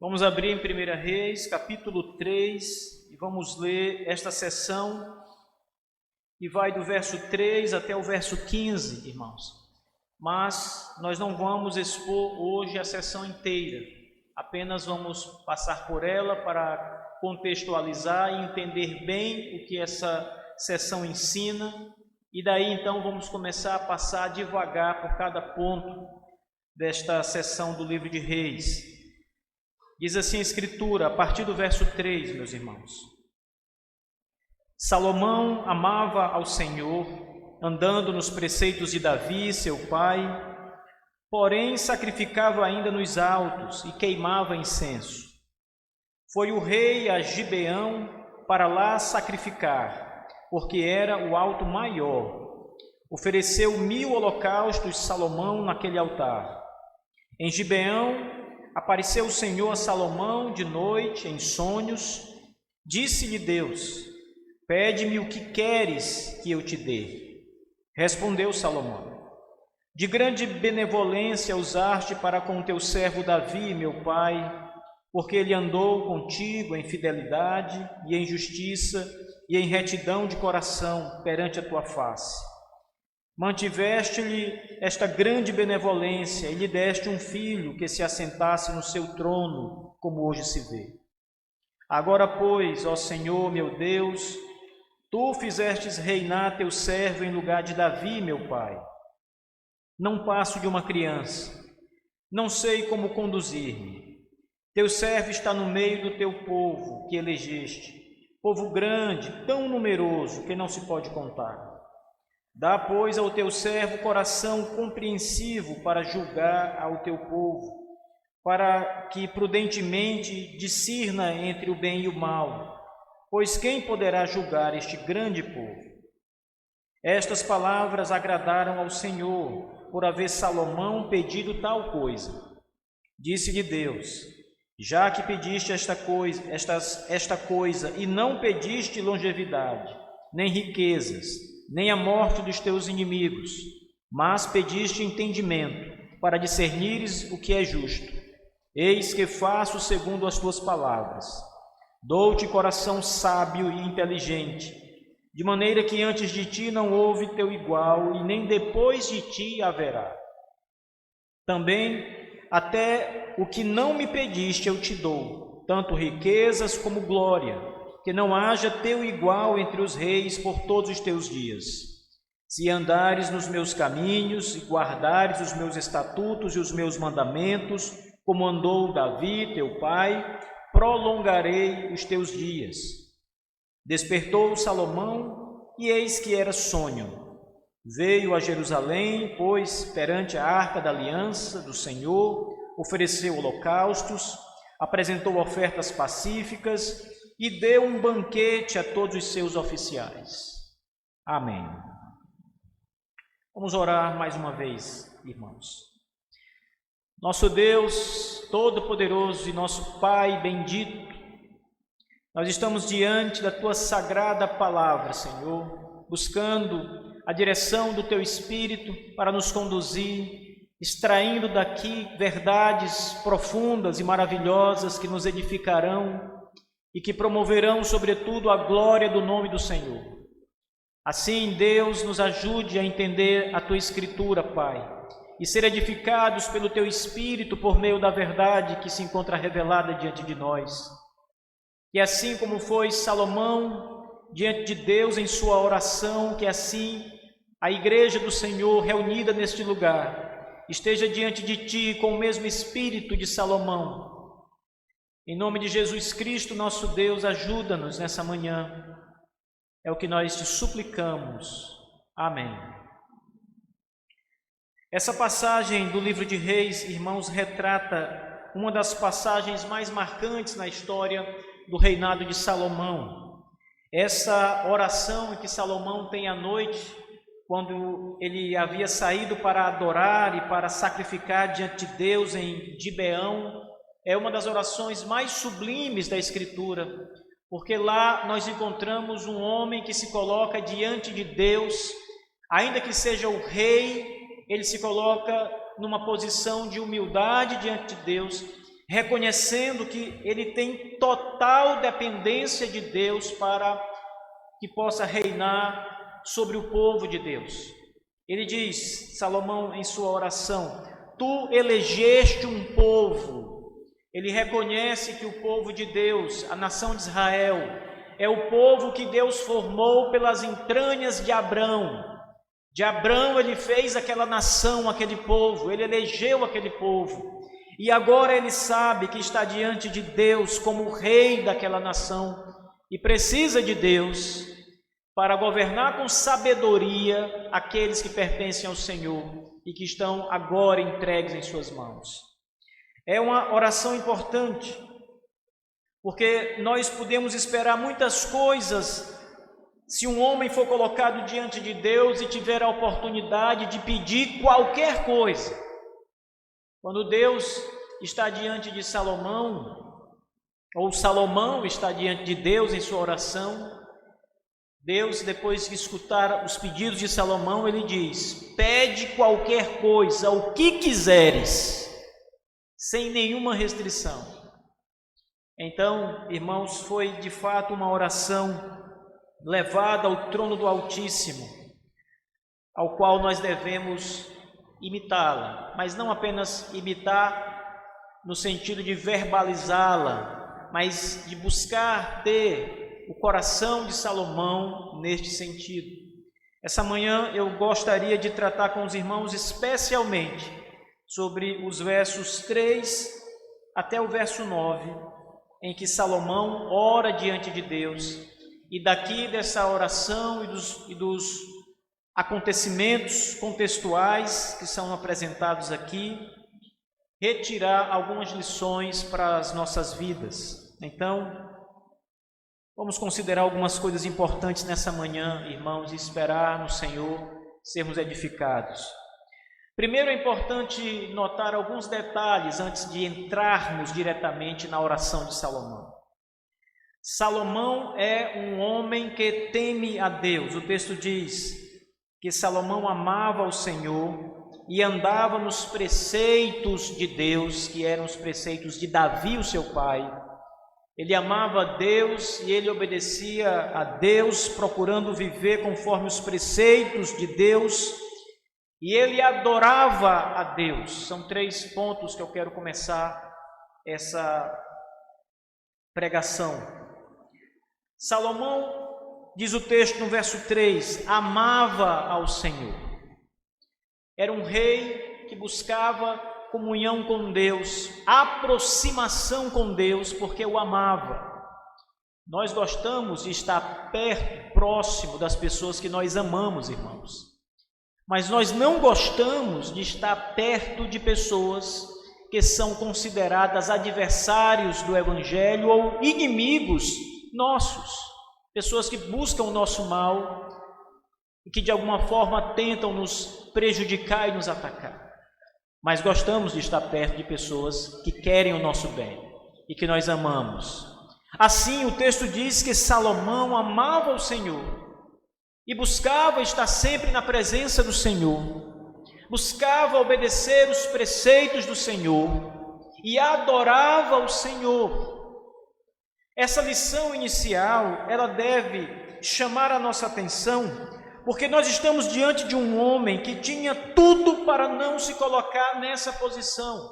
Vamos abrir em 1 Reis, capítulo 3, e vamos ler esta sessão que vai do verso 3 até o verso 15, irmãos. Mas nós não vamos expor hoje a sessão inteira, apenas vamos passar por ela para contextualizar e entender bem o que essa sessão ensina, e daí então vamos começar a passar devagar por cada ponto desta sessão do livro de Reis. Diz assim a Escritura, a partir do verso 3, meus irmãos. Salomão amava ao Senhor, andando nos preceitos de Davi, seu pai, porém sacrificava ainda nos altos e queimava incenso. Foi o rei a Gibeão para lá sacrificar, porque era o alto maior. Ofereceu 1000 holocaustos Salomão naquele altar. Em Gibeão apareceu o Senhor a Salomão de noite, em sonhos. Disse-lhe Deus: pede-me o que queres que eu te dê. Respondeu Salomão: de grande benevolência usaste para com teu servo Davi, meu pai, porque ele andou contigo em fidelidade e em justiça e em retidão de coração perante a tua face. Mantiveste-lhe esta grande benevolência e lhe deste um filho que se assentasse no seu trono, como hoje se vê. Agora, pois, ó Senhor meu Deus, tu fizestes reinar teu servo em lugar de Davi, meu pai. Não passo de uma criança, não sei como conduzir-me. Teu servo está no meio do teu povo que elegeste, povo grande, tão numeroso que não se pode contar. Dá, pois, ao teu servo coração compreensivo para julgar ao teu povo, para que prudentemente discirna entre o bem e o mal, pois quem poderá julgar este grande povo? Estas palavras agradaram ao Senhor, por haver Salomão pedido tal coisa. Disse-lhe Deus: já que pediste esta coisa e não pediste longevidade, nem riquezas, nem a morte dos teus inimigos, mas pediste entendimento, para discernires o que é justo. Eis que faço segundo as tuas palavras. Dou-te coração sábio e inteligente, de maneira que antes de ti não houve teu igual, e nem depois de ti haverá. Também até o que não me pediste eu te dou, tanto riquezas como glória, que não haja teu igual entre os reis por todos os teus dias. Se andares nos meus caminhos e guardares os meus estatutos e os meus mandamentos, como andou Davi, teu pai, prolongarei os teus dias. Despertou Salomão, e eis que era sonho. Veio a Jerusalém, pois, perante a arca da aliança do Senhor, ofereceu holocaustos, apresentou ofertas pacíficas, e deu um banquete a todos os seus oficiais. Amém. Vamos orar mais uma vez, irmãos. Nosso Deus Todo-Poderoso e nosso Pai bendito, nós estamos diante da Tua sagrada palavra, Senhor, buscando a direção do Teu Espírito para nos conduzir, extraindo daqui verdades profundas e maravilhosas que nos edificarão e que promoverão, sobretudo, a glória do nome do Senhor. Assim, Deus, nos ajude a entender a Tua Escritura, Pai, e ser edificados pelo Teu Espírito por meio da verdade que se encontra revelada diante de nós. Que assim como foi Salomão diante de Deus em sua oração, que assim a Igreja do Senhor reunida neste lugar esteja diante de Ti com o mesmo espírito de Salomão. Em nome de Jesus Cristo, nosso Deus, ajuda-nos nessa manhã. É o que nós te suplicamos. Amém. Essa passagem do livro de Reis, irmãos, retrata uma das passagens mais marcantes na história do reinado de Salomão. Essa oração que Salomão tem à noite, quando ele havia saído para adorar e para sacrificar diante de Deus em Gibeão, é uma das orações mais sublimes da Escritura, porque lá nós encontramos um homem que se coloca diante de Deus, ainda que seja o rei, ele se coloca numa posição de humildade diante de Deus, reconhecendo que ele tem total dependência de Deus para que possa reinar sobre o povo de Deus. Ele diz, Salomão, em sua oração: tu elegeste um povo. Ele reconhece que o povo de Deus, a nação de Israel, é o povo que Deus formou pelas entranhas de Abrão. De Abrão ele fez aquela nação, aquele povo, ele elegeu aquele povo. E agora ele sabe que está diante de Deus como rei daquela nação e precisa de Deus para governar com sabedoria aqueles que pertencem ao Senhor e que estão agora entregues em suas mãos. É uma oração importante, porque nós podemos esperar muitas coisas se um homem for colocado diante de Deus e tiver a oportunidade de pedir qualquer coisa. Quando Deus está diante de Salomão, ou Salomão está diante de Deus em sua oração, Deus, depois de escutar os pedidos de Salomão, ele diz: pede qualquer coisa, o que quiseres, sem nenhuma restrição. Então, irmãos, foi de fato uma oração levada ao trono do Altíssimo, ao qual nós devemos imitá-la, mas não apenas imitar no sentido de verbalizá-la, mas de buscar ter o coração de Salomão neste sentido. Essa manhã eu gostaria de tratar com os irmãos especialmente sobre os versos 3 até o verso 9, em que Salomão ora diante de Deus, e daqui dessa oração e dos acontecimentos contextuais que são apresentados aqui, retirar algumas lições para as nossas vidas. Então, vamos considerar algumas coisas importantes nessa manhã, irmãos, e esperar no Senhor sermos edificados. Primeiro é importante notar alguns detalhes antes de entrarmos diretamente na oração de Salomão. Salomão é um homem que teme a Deus. O texto diz que Salomão amava o Senhor e andava nos preceitos de Deus, que eram os preceitos de Davi, o seu pai. Ele amava a Deus e ele obedecia a Deus, procurando viver conforme os preceitos de Deus, e ele adorava a Deus. São 3 pontos que eu quero começar essa pregação. Salomão, diz o texto no verso 3, amava ao Senhor. Era um rei que buscava comunhão com Deus, aproximação com Deus, porque o amava. Nós gostamos de estar perto, próximo das pessoas que nós amamos, irmãos. Mas nós não gostamos de estar perto de pessoas que são consideradas adversários do Evangelho ou inimigos nossos, pessoas que buscam o nosso mal e que de alguma forma tentam nos prejudicar e nos atacar. Mas gostamos de estar perto de pessoas que querem o nosso bem e que nós amamos. Assim, o texto diz que Salomão amava o Senhor e buscava estar sempre na presença do Senhor, buscava obedecer os preceitos do Senhor e adorava o Senhor. Essa lição inicial, ela deve chamar a nossa atenção, porque nós estamos diante de um homem que tinha tudo para não se colocar nessa posição.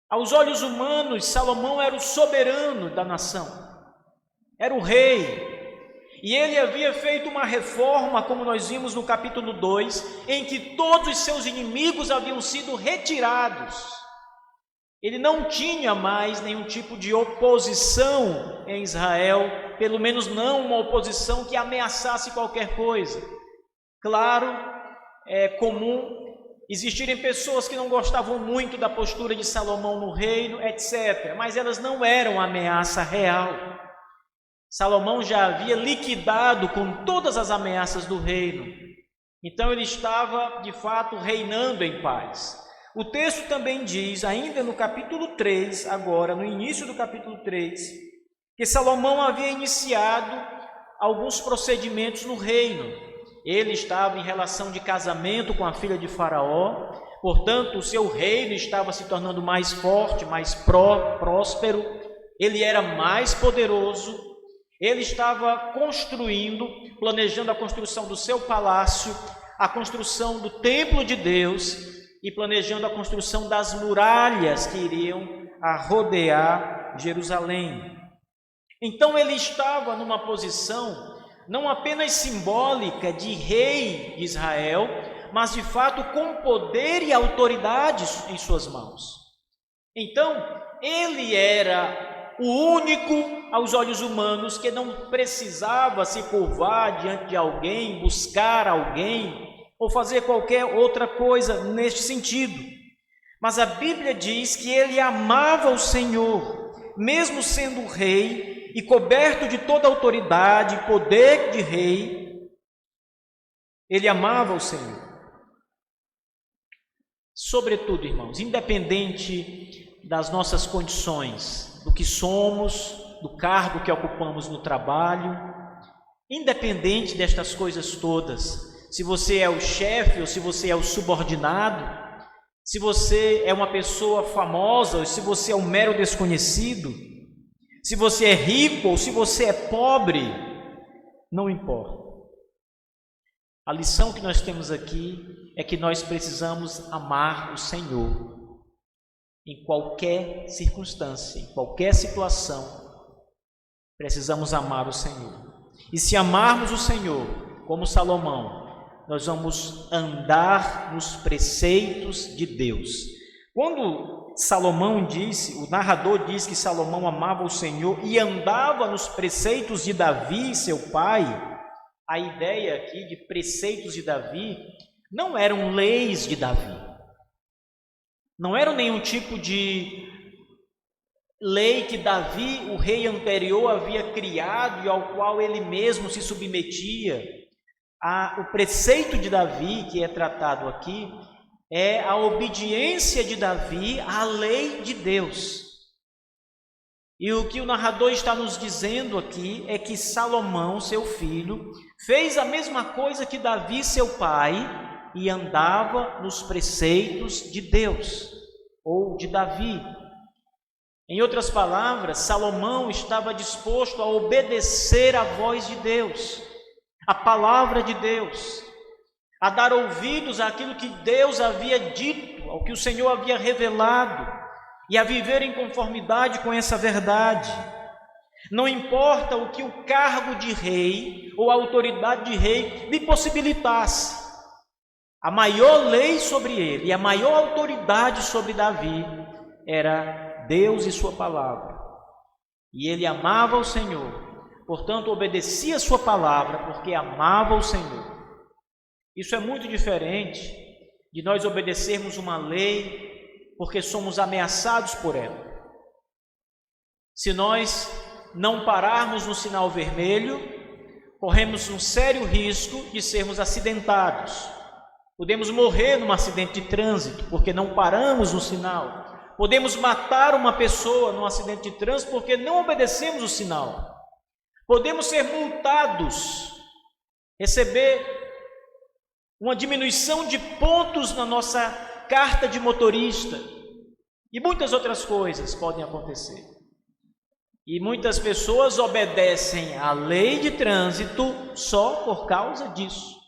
Aos olhos humanos, Salomão era o soberano da nação, era o rei, e ele havia feito uma reforma, como nós vimos no capítulo 2, em que todos os seus inimigos haviam sido retirados. Ele não tinha mais nenhum tipo de oposição em Israel, pelo menos não uma oposição que ameaçasse qualquer coisa. Claro, é comum existirem pessoas que não gostavam muito da postura de Salomão no reino, etc., mas elas não eram ameaça real. Salomão já havia liquidado com todas as ameaças do reino, então ele estava de fato reinando em paz. O texto também diz, ainda no capítulo 3, agora no início do capítulo 3, que Salomão havia iniciado alguns procedimentos no reino. Ele estava em relação de casamento com a filha de Faraó, portanto, o seu reino estava se tornando mais forte, mais próspero, ele era mais poderoso, ele estava construindo, planejando a construção do seu palácio, a construção do templo de Deus e planejando a construção das muralhas que iriam rodear Jerusalém. Então ele estava numa posição não apenas simbólica de rei de Israel, mas de fato com poder e autoridade em suas mãos. Então ele era o único aos olhos humanos que não precisava se curvar diante de alguém, buscar alguém ou fazer qualquer outra coisa neste sentido. Mas a Bíblia diz que ele amava o Senhor, mesmo sendo rei e coberto de toda autoridade e poder de rei, ele amava o Senhor. Sobretudo, irmãos, independente das nossas condições, do que somos, do cargo que ocupamos no trabalho, independente destas coisas todas, se você é o chefe ou se você é o subordinado, se você é uma pessoa famosa ou se você é um mero desconhecido, se você é rico ou se você é pobre, não importa. A lição que nós temos aqui é que nós precisamos amar o Senhor em qualquer circunstância, em qualquer situação, precisamos amar o Senhor. E se amarmos o Senhor, como Salomão, nós vamos andar nos preceitos de Deus. Quando Salomão disse, o narrador diz que Salomão amava o Senhor e andava nos preceitos de Davi, seu pai, a ideia aqui de preceitos de Davi não eram leis de Davi. Não era nenhum tipo de lei que Davi, o rei anterior, havia criado e ao qual ele mesmo se submetia. O preceito de Davi, que é tratado aqui, é a obediência de Davi à lei de Deus. E o que o narrador está nos dizendo aqui é que Salomão, seu filho, fez a mesma coisa que Davi, seu pai, e andava nos preceitos de Deus, ou de Davi. Em outras palavras, Salomão estava disposto a obedecer à voz de Deus, à palavra de Deus, a dar ouvidos àquilo que Deus havia dito, ao que o Senhor havia revelado, e a viver em conformidade com essa verdade. Não importa o que o cargo de rei ou a autoridade de rei lhe possibilitasse, a maior lei sobre ele e a maior autoridade sobre Davi era Deus e sua palavra. E ele amava o Senhor, portanto obedecia a sua palavra porque amava o Senhor. Isso é muito diferente de nós obedecermos uma lei porque somos ameaçados por ela. Se nós não pararmos no sinal vermelho, corremos um sério risco de sermos acidentados. Podemos morrer num acidente de trânsito porque não paramos no sinal. Podemos matar uma pessoa num acidente de trânsito porque não obedecemos o sinal. Podemos ser multados, receber uma diminuição de pontos na nossa carta de motorista. E muitas outras coisas podem acontecer. E muitas pessoas obedecem à lei de trânsito só por causa disso.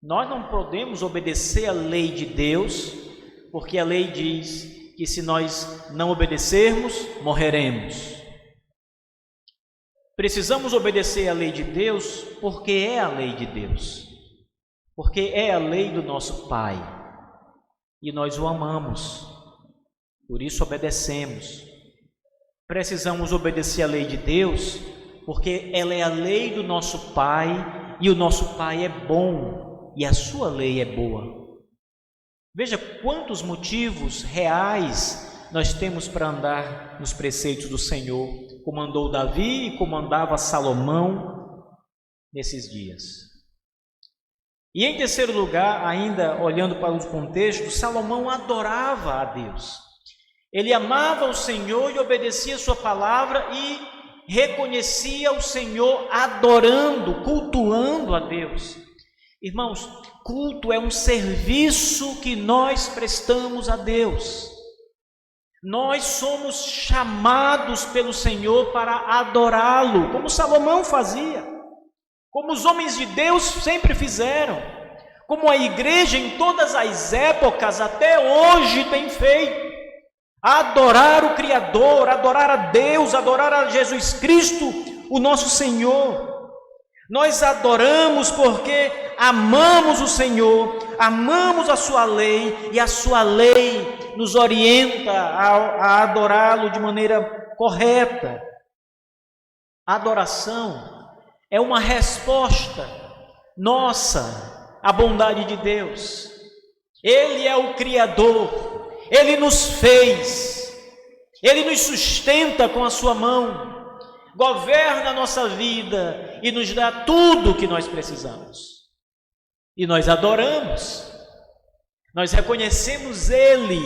Nós não podemos obedecer à lei de Deus, porque a lei diz que se nós não obedecermos, morreremos. Precisamos obedecer à lei de Deus, porque é a lei de Deus, porque é a lei do nosso Pai, e nós o amamos, por isso obedecemos. Precisamos obedecer à lei de Deus, porque ela é a lei do nosso Pai, e o nosso Pai é bom, e a sua lei é boa. Veja quantos motivos reais nós temos para andar nos preceitos do Senhor, como andou Davi e como andava Salomão nesses dias. E em terceiro lugar, ainda olhando para o contexto, Salomão adorava a Deus. Ele amava o Senhor e obedecia a sua palavra e reconhecia o Senhor adorando, cultuando a Deus. Irmãos, culto é um serviço que nós prestamos a Deus. Nós somos chamados pelo Senhor para adorá-lo, como Salomão fazia, como os homens de Deus sempre fizeram, como a igreja em todas as épocas até hoje tem feito. Adorar o Criador, adorar a Deus, adorar a Jesus Cristo, o nosso Senhor. Nós adoramos porque amamos o Senhor, amamos a sua lei, e a sua lei nos orienta a adorá-lo de maneira correta. A adoração é uma resposta nossa à bondade de Deus. Ele é o Criador, Ele nos fez, Ele nos sustenta com a sua mão, governa a nossa vida e nos dá tudo o que nós precisamos. E nós adoramos, nós reconhecemos Ele,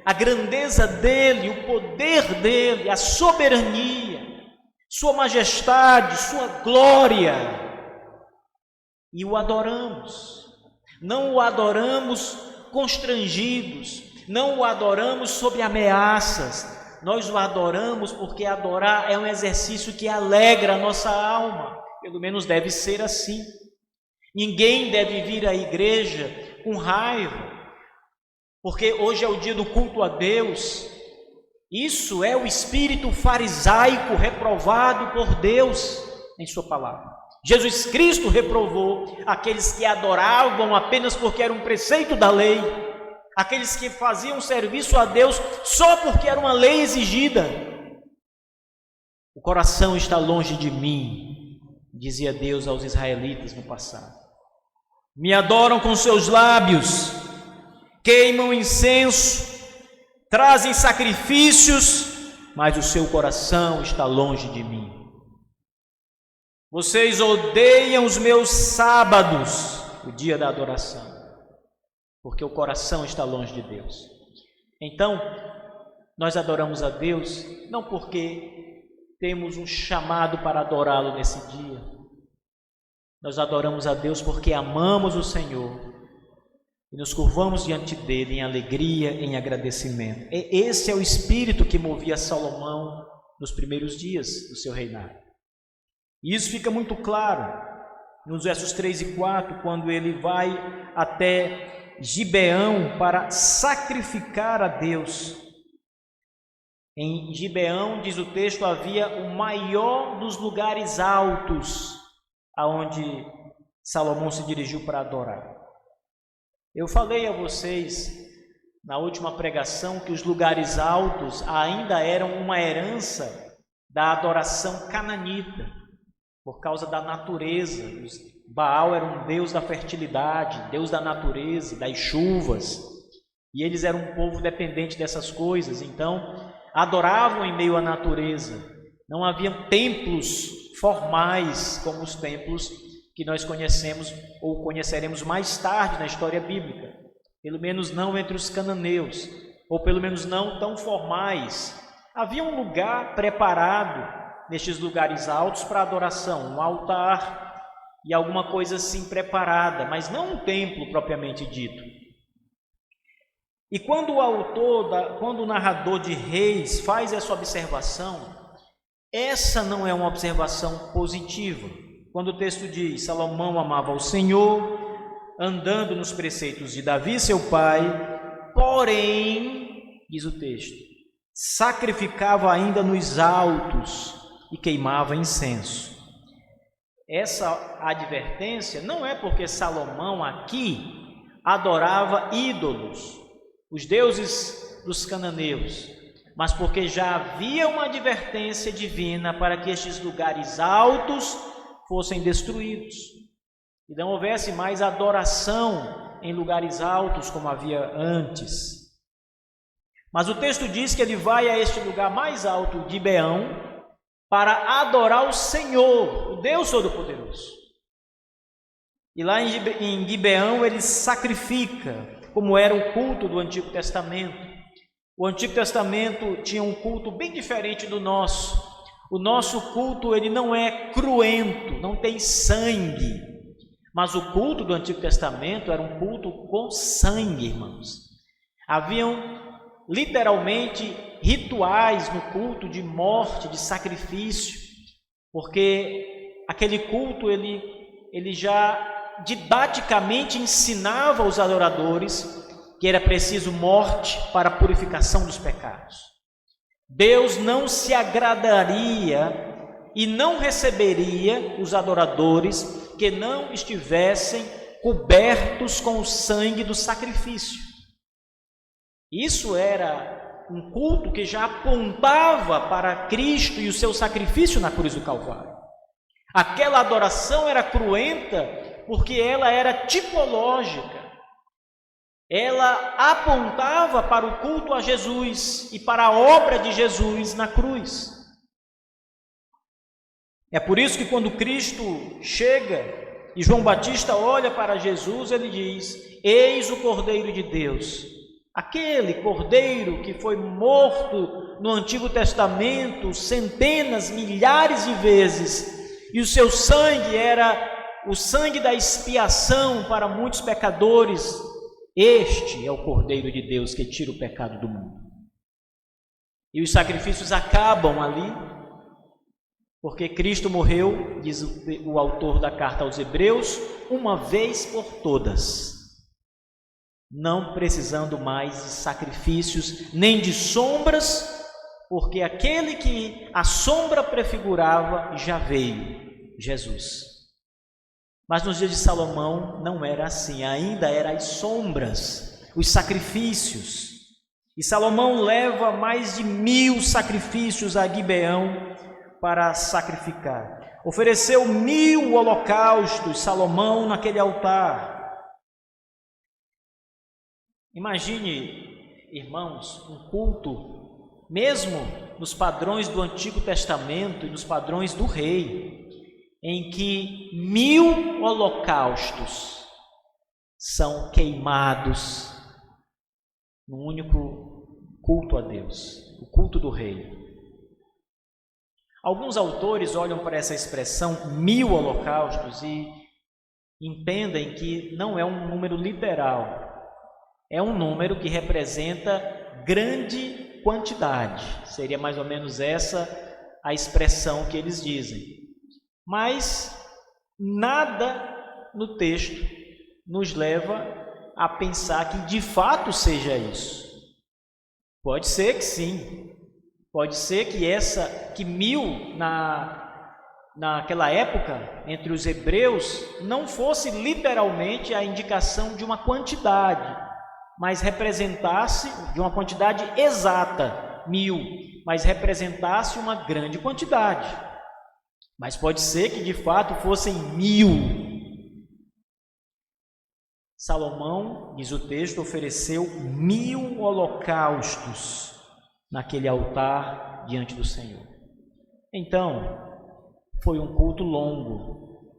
a grandeza dEle, o poder dEle, a soberania, sua majestade, sua glória, e o adoramos. Não o adoramos constrangidos, não o adoramos sob ameaças. Nós o adoramos porque adorar é um exercício que alegra a nossa alma, pelo menos deve ser assim. Ninguém deve vir à igreja com raiva, porque hoje é o dia do culto a Deus. Isso é o espírito farisaico reprovado por Deus em sua palavra. Jesus Cristo reprovou aqueles que adoravam apenas porque era um preceito da lei, aqueles que faziam serviço a Deus só porque era uma lei exigida. O coração está longe de mim, dizia Deus aos israelitas no passado. Me adoram com seus lábios, queimam incenso, trazem sacrifícios, mas o seu coração está longe de mim. Vocês odeiam os meus sábados, o dia da adoração, porque o coração está longe de Deus. Então, nós adoramos a Deus não porque temos um chamado para adorá-lo nesse dia. Nós adoramos a Deus porque amamos o Senhor e nos curvamos diante dele em alegria, em agradecimento. Esse é o espírito que movia Salomão nos primeiros dias do seu reinado. E isso fica muito claro nos versos 3 e 4, quando ele vai até Gibeão para sacrificar a Deus. Em Gibeão, diz o texto, havia o maior dos lugares altos aonde Salomão se dirigiu para adorar. Eu falei a vocês na última pregação que os lugares altos ainda eram uma herança da adoração cananita, por causa da natureza. Baal era um deus da fertilidade, deus da natureza, das chuvas, e eles eram um povo dependente dessas coisas, então adoravam em meio à natureza. Não havia templos formais como os templos que nós conhecemos ou conheceremos mais tarde na história bíblica, pelo menos não entre os cananeus, ou pelo menos não tão formais. Havia um lugar preparado nestes lugares altos para adoração, um altar e alguma coisa assim preparada, mas não um templo propriamente dito. E quando o narrador de Reis faz essa observação, essa não é uma observação positiva. Quando o texto diz, Salomão amava o Senhor, andando nos preceitos de Davi, seu pai, porém, diz o texto, sacrificava ainda nos altos e queimava incenso. Essa advertência não é porque Salomão aqui adorava ídolos, os deuses dos cananeus, mas porque já havia uma advertência divina para que estes lugares altos fossem destruídos e não houvesse mais adoração em lugares altos como havia antes. Mas o texto diz que ele vai a este lugar mais alto de Gibeão para adorar o Senhor, o Deus Todo-Poderoso. E lá em Gibeão ele sacrifica, como era o culto do Antigo Testamento. O Antigo Testamento tinha um culto bem diferente do nosso. O nosso culto ele não é cruento, não tem sangue, Mas o culto do Antigo Testamento era um culto com sangue, irmãos. Haviam literalmente rituais no culto de morte, de sacrifício, porque aquele culto ele já didaticamente ensinava aos adoradores que era preciso morte para a purificação dos pecados. Deus não se agradaria e não receberia os adoradores que não estivessem cobertos com o sangue do sacrifício. Isso era um culto que já apontava para Cristo e o seu sacrifício na cruz do Calvário. Aquela adoração era cruenta porque ela era tipológica. Ela apontava para o culto a Jesus e para a obra de Jesus na cruz. É por isso que quando Cristo chega e João Batista olha para Jesus, ele diz: eis o Cordeiro de Deus. Aquele Cordeiro que foi morto no Antigo Testamento centenas, milhares de vezes, e o seu sangue era o sangue da expiação para muitos pecadores. Este é o Cordeiro de Deus que tira o pecado do mundo. E os sacrifícios acabam ali, porque Cristo morreu, diz o autor da carta aos Hebreus, uma vez por todas, não precisando mais de sacrifícios, nem de sombras, porque aquele que a sombra prefigurava já veio, Jesus. Mas nos dias de Salomão não era assim, ainda eram as sombras, os sacrifícios. E Salomão leva mais de 1000 sacrifícios a Gibeão para sacrificar. Ofereceu 1000 holocaustos, Salomão, naquele altar. Imagine, irmãos, um culto, mesmo nos padrões do Antigo Testamento e nos padrões do rei, em que 1000 holocaustos são queimados num único culto a Deus, o culto do rei. Alguns autores olham para essa expressão 1000 holocaustos e entendem que não é um número literal, é um número que representa grande quantidade, seria mais ou menos essa a expressão que eles dizem. Mas nada no texto nos leva a pensar que de fato seja isso. Pode ser que sim, pode ser que 1000 naquela época, entre os hebreus, não fosse literalmente a indicação de uma quantidade, mas representasse, de uma quantidade exata, 1000, mas representasse uma grande quantidade. Mas pode ser que de fato fossem 1000. Salomão, diz o texto, ofereceu 1000 holocaustos naquele altar diante do Senhor. Então, foi um culto longo,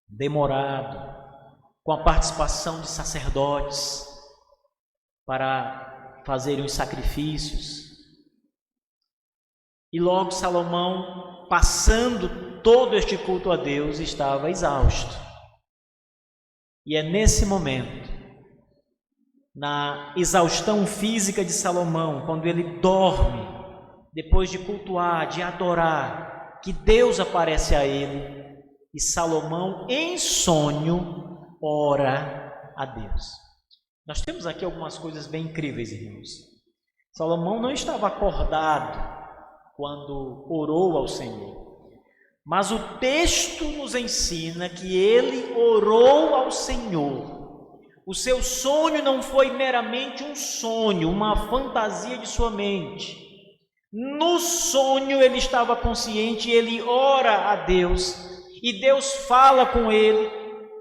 demorado, com a participação de sacerdotes para fazerem os sacrifícios. E logo Salomão, passando todo este culto a Deus, estava exausto. E é nesse momento, na exaustão física de Salomão, quando ele dorme, depois de cultuar, de adorar, que Deus aparece a ele, e Salomão, em sonho, ora a Deus. Nós temos aqui algumas coisas bem incríveis, irmãos. Salomão não estava acordado quando orou ao Senhor, mas o texto nos ensina que ele orou ao Senhor. O seu sonho não foi meramente um sonho, uma fantasia de sua mente. No sonho ele estava consciente, ele ora a Deus, e Deus fala com ele,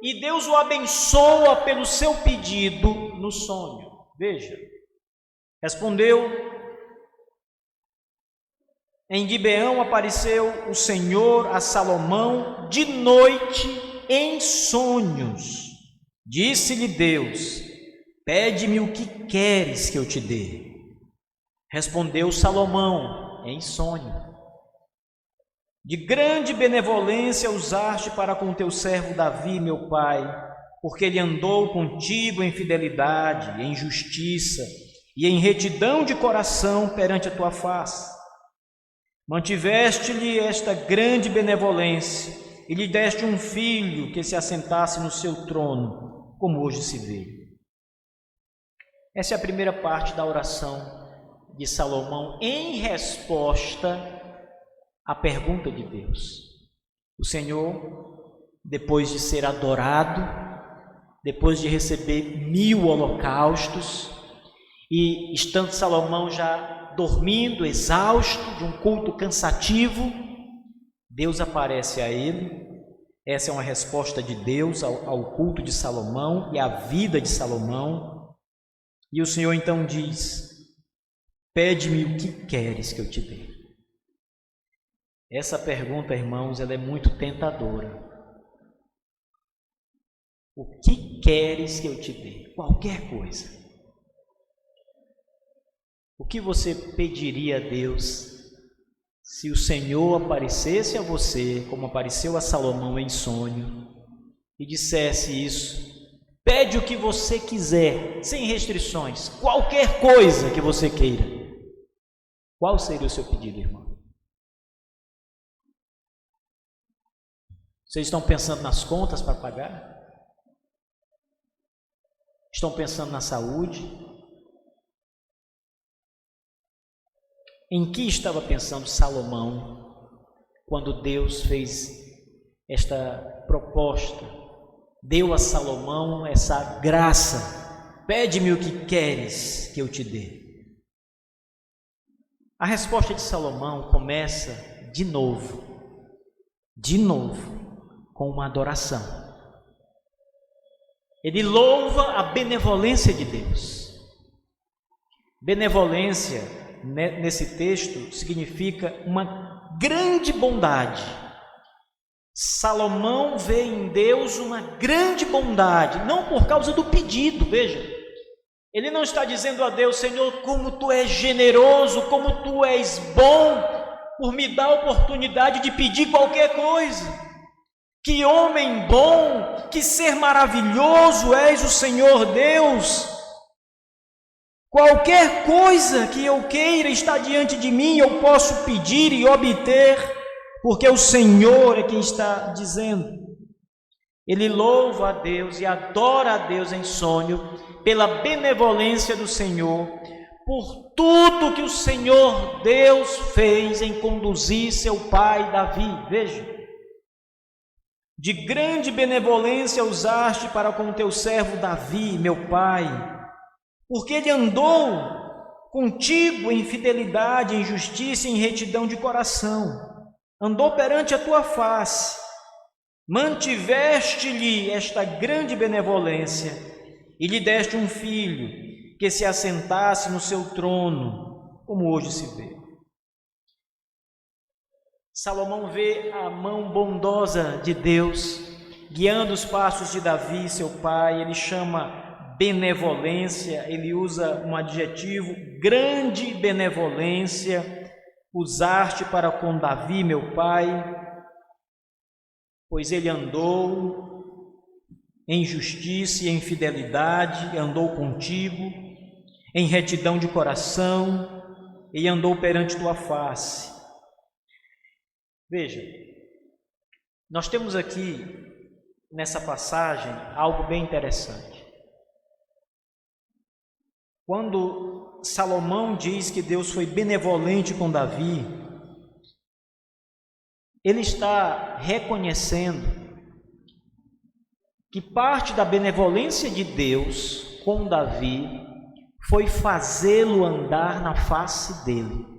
e Deus o abençoa pelo seu pedido no sonho. Veja, respondeu: em Gibeão apareceu o Senhor a Salomão de noite em sonhos. Disse-lhe Deus: pede-me o que queres que eu te dê. Respondeu Salomão em sonho: De grande benevolência usaste para com teu servo Davi, meu pai, porque ele andou contigo em fidelidade, em justiça e em retidão de coração perante a tua face. Mantiveste-lhe esta grande benevolência e lhe deste um filho que se assentasse no seu trono, como hoje se vê. Essa é a primeira parte da oração de Salomão em resposta à pergunta de Deus. O Senhor, depois de ser adorado, depois de receber 1000 holocaustos, e estando Salomão já dormindo, exausto, de um culto cansativo, Deus aparece a ele. Essa é uma resposta de Deus ao culto de Salomão e à vida de Salomão. E o Senhor então diz: pede-me o que queres que eu te dê. Essa pergunta, irmãos, ela é muito tentadora. O que queres que eu te dê? Qualquer coisa. O que você pediria a Deus se o Senhor aparecesse a você, como apareceu a Salomão em sonho, e dissesse isso? Pede o que você quiser, sem restrições, qualquer coisa que você queira. Qual seria o seu pedido, irmão? Vocês estão pensando nas contas para pagar? Estão pensando na saúde? Em que estava pensando Salomão quando Deus fez esta proposta? Deu a Salomão essa graça: pede-me o que queres que eu te dê. A resposta de Salomão começa de novo, com uma adoração. Ele louva a benevolência de Deus. Benevolência, nesse texto, significa uma grande bondade. Salomão vê em Deus uma grande bondade, não por causa do pedido, veja. Ele não está dizendo a Deus: Senhor, como tu és generoso, como tu és bom, por me dar a oportunidade de pedir qualquer coisa. Que homem bom, que ser maravilhoso és o Senhor Deus. Qualquer coisa que eu queira está diante de mim, eu posso pedir e obter, porque o Senhor é quem está dizendo. Ele louva a Deus e adora a Deus em sonho, pela benevolência do Senhor, por tudo que o Senhor Deus fez em conduzir seu pai Davi. Veja, de grande benevolência usaste para com teu servo Davi, meu pai, porque ele andou contigo em fidelidade, em justiça e em retidão de coração, andou perante a tua face, mantiveste-lhe esta grande benevolência e lhe deste um filho que se assentasse no seu trono, como hoje se vê. Salomão vê a mão bondosa de Deus guiando os passos de Davi, seu pai. Ele chama benevolência, ele usa um adjetivo: grande benevolência usaste para com Davi, meu pai, pois ele andou em justiça e em fidelidade, andou contigo em retidão de coração e andou perante tua face. Veja, nós temos aqui nessa passagem algo bem interessante. Quando Salomão diz que Deus foi benevolente com Davi, ele está reconhecendo que parte da benevolência de Deus com Davi foi fazê-lo andar na face dele.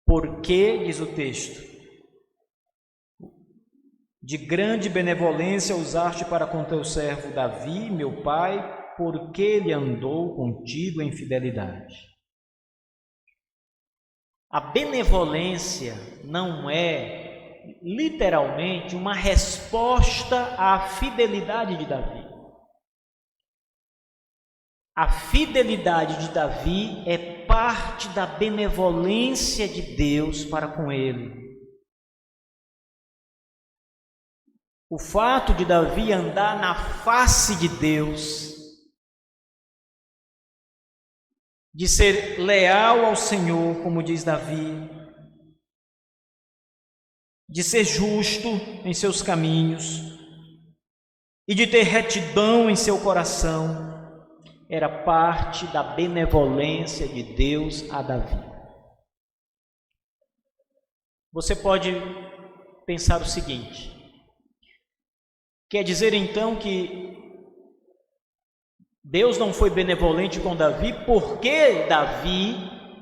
Porque, diz o texto, de grande benevolência usaste para com teu servo Davi, meu pai, porque ele andou contigo em fidelidade. A benevolência não é literalmente uma resposta à fidelidade de Davi. A fidelidade de Davi é parte da benevolência de Deus para com ele. O fato de Davi andar na face de Deus, de ser leal ao Senhor, como diz Davi, de ser justo em seus caminhos e de ter retidão em seu coração, era parte da benevolência de Deus a Davi. Você pode pensar o seguinte: quer dizer então que Deus não foi benevolente com Davi porque Davi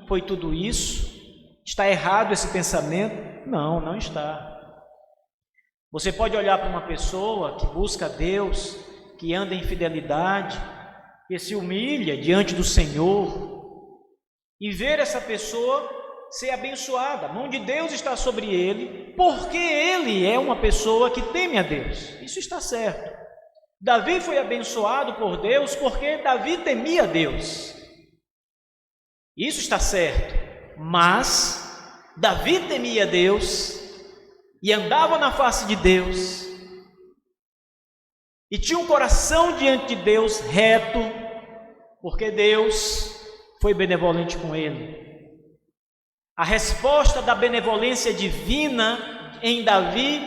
foi tudo isso? Está errado esse pensamento? Não, não está. Você pode olhar para uma pessoa que busca Deus, que anda em fidelidade, que se humilha diante do Senhor e ver essa pessoa ser abençoada. A mão de Deus está sobre ele, porque ele é uma pessoa que teme a Deus. Isso está certo. Davi foi abençoado por Deus porque Davi temia a Deus. Isso está certo. Mas Davi temia a Deus e andava na face de Deus e tinha um coração diante de Deus reto, porque Deus foi benevolente com ele. A resposta da benevolência divina em Davi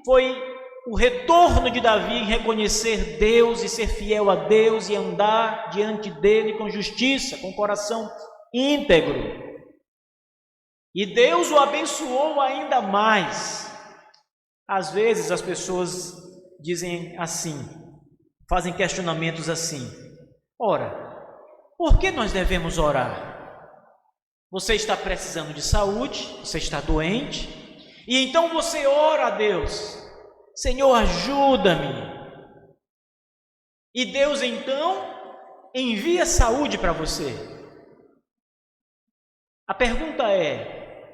foi o retorno de Davi em reconhecer Deus e ser fiel a Deus e andar diante dele com justiça, com coração íntegro. E Deus o abençoou ainda mais. Às vezes as pessoas dizem assim, fazem questionamentos assim: ora, por que nós devemos orar? Você está precisando de saúde, você está doente, e então você ora a Deus: Senhor, ajuda-me. E Deus então envia saúde para você. A pergunta é: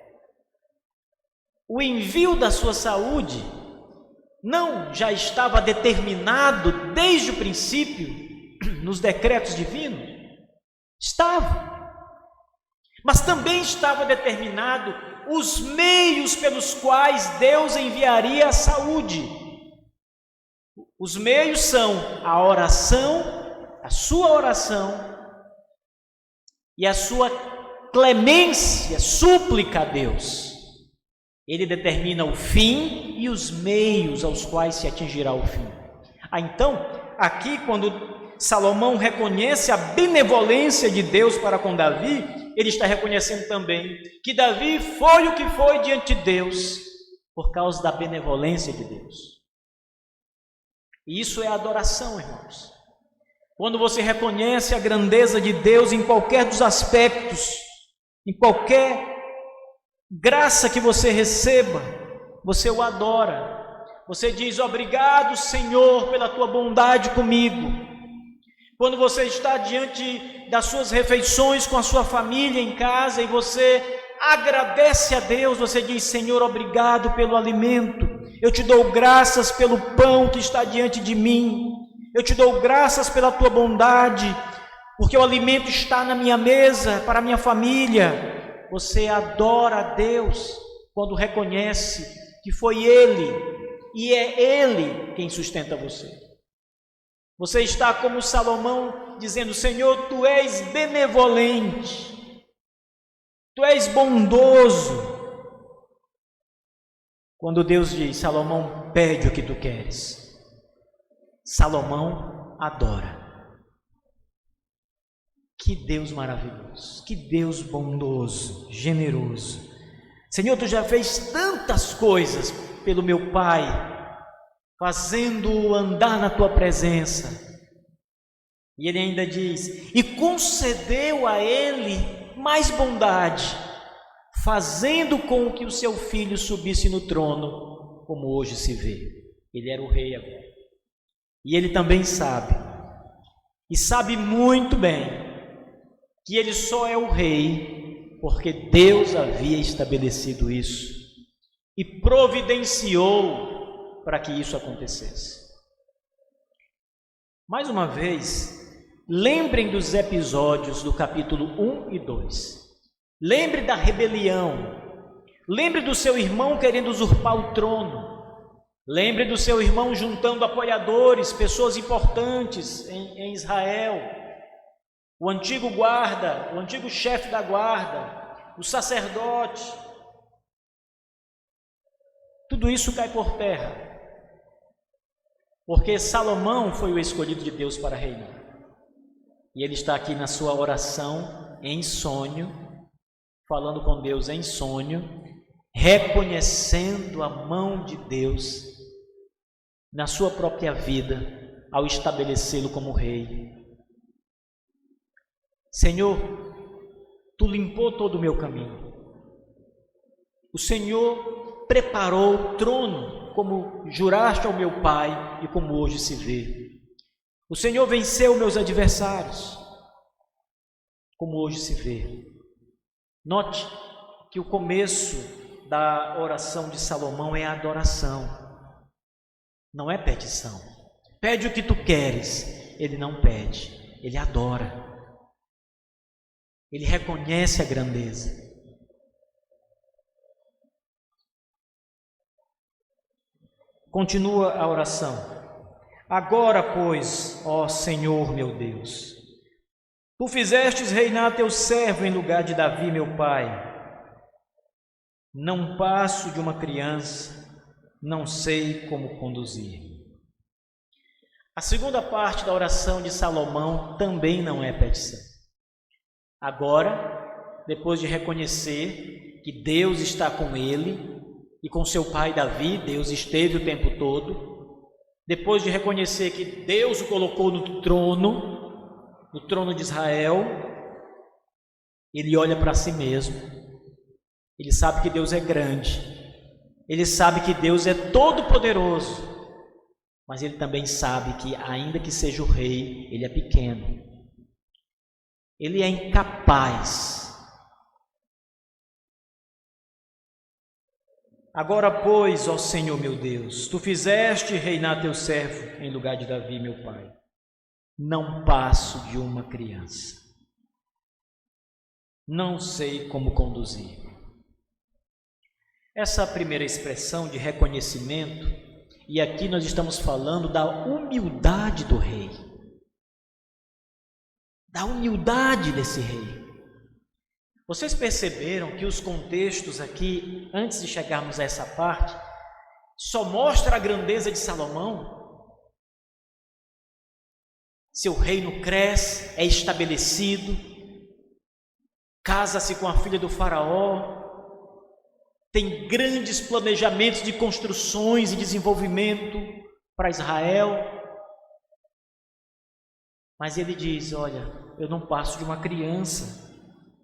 o envio da sua saúde não já estava determinado desde o princípio nos decretos divinos? Estava. Mas também estava determinado os meios pelos quais Deus enviaria a saúde. Os meios são a oração, a sua oração e a sua clemência, súplica a Deus. Ele determina o fim e os meios aos quais se atingirá o fim. Então, aqui quando Salomão reconhece a benevolência de Deus para com Davi, ele está reconhecendo também que Davi foi o que foi diante de Deus por causa da benevolência de Deus. E isso é adoração, irmãos. Quando você reconhece a grandeza de Deus em qualquer dos aspectos, em qualquer graça que você receba, você o adora. Você diz: obrigado, Senhor, pela tua bondade comigo. Quando você está diante das suas refeições com a sua família em casa e você agradece a Deus, você diz: Senhor, obrigado pelo alimento. Eu te dou graças pelo pão que está diante de mim. Eu te dou graças pela tua bondade, porque o alimento está na minha mesa para a minha família. Você adora a Deus quando reconhece que foi Ele e é Ele quem sustenta você. Você está como Salomão dizendo: Senhor, Tu és benevolente, Tu és bondoso. Quando Deus diz: Salomão, pede o que tu queres, Salomão adora. Que Deus maravilhoso, que Deus bondoso, generoso. Senhor, Tu já fez tantas coisas pelo meu pai, fazendo-o andar na Tua presença. E ele ainda diz: e concedeu a ele mais bondade, fazendo com que o seu filho subisse no trono, como hoje se vê. Ele era o rei agora. E ele também sabe, e sabe muito bem, que ele só é o rei porque Deus havia estabelecido isso e providenciou para que isso acontecesse. Mais uma vez, lembrem dos episódios do capítulo 1 e 2. Lembre da rebelião. Lembre do seu irmão querendo usurpar o trono. Lembre do seu irmão juntando apoiadores, pessoas importantes em Israel. O antigo guarda, o antigo chefe da guarda, o sacerdote. Tudo isso cai por terra, porque Salomão foi o escolhido de Deus para reinar. E ele está aqui na sua oração em sonho, falando com Deus em sonho, reconhecendo a mão de Deus na sua própria vida ao estabelecê-lo como rei. Senhor, Tu limpou todo o meu caminho. O Senhor preparou o trono, como juraste ao meu pai e como hoje se vê. O Senhor venceu meus adversários, como hoje se vê. Note que o começo da oração de Salomão é adoração, não é petição. Pede o que tu queres, ele não pede, ele adora. Ele reconhece a grandeza. Continua a oração. Agora, pois, ó Senhor meu Deus, Tu fizestes reinar teu servo em lugar de Davi, meu pai. Não passo de uma criança, não sei como conduzir. A segunda parte da oração de Salomão também não é petição. Agora, depois de reconhecer que Deus está com ele e com seu pai Davi, Deus esteve o tempo todo, depois de reconhecer que Deus o colocou no trono de Israel, ele olha para si mesmo. Ele sabe que Deus é grande, ele sabe que Deus é todo-poderoso, mas ele também sabe que, ainda que seja o rei, ele é pequeno, ele é incapaz. Agora, pois, ó Senhor meu Deus, Tu fizeste reinar teu servo em lugar de Davi, meu pai. Não passo de uma criança, não sei como conduzir. Essa primeira expressão de reconhecimento, e aqui nós estamos falando da humildade do rei, da humildade desse rei. Vocês perceberam que os contextos aqui, antes de chegarmos a essa parte, só mostra a grandeza de Salomão? Seu reino cresce, é estabelecido, casa-se com a filha do faraó, tem grandes planejamentos de construções e desenvolvimento para Israel. Mas ele diz, olha, eu não passo de uma criança,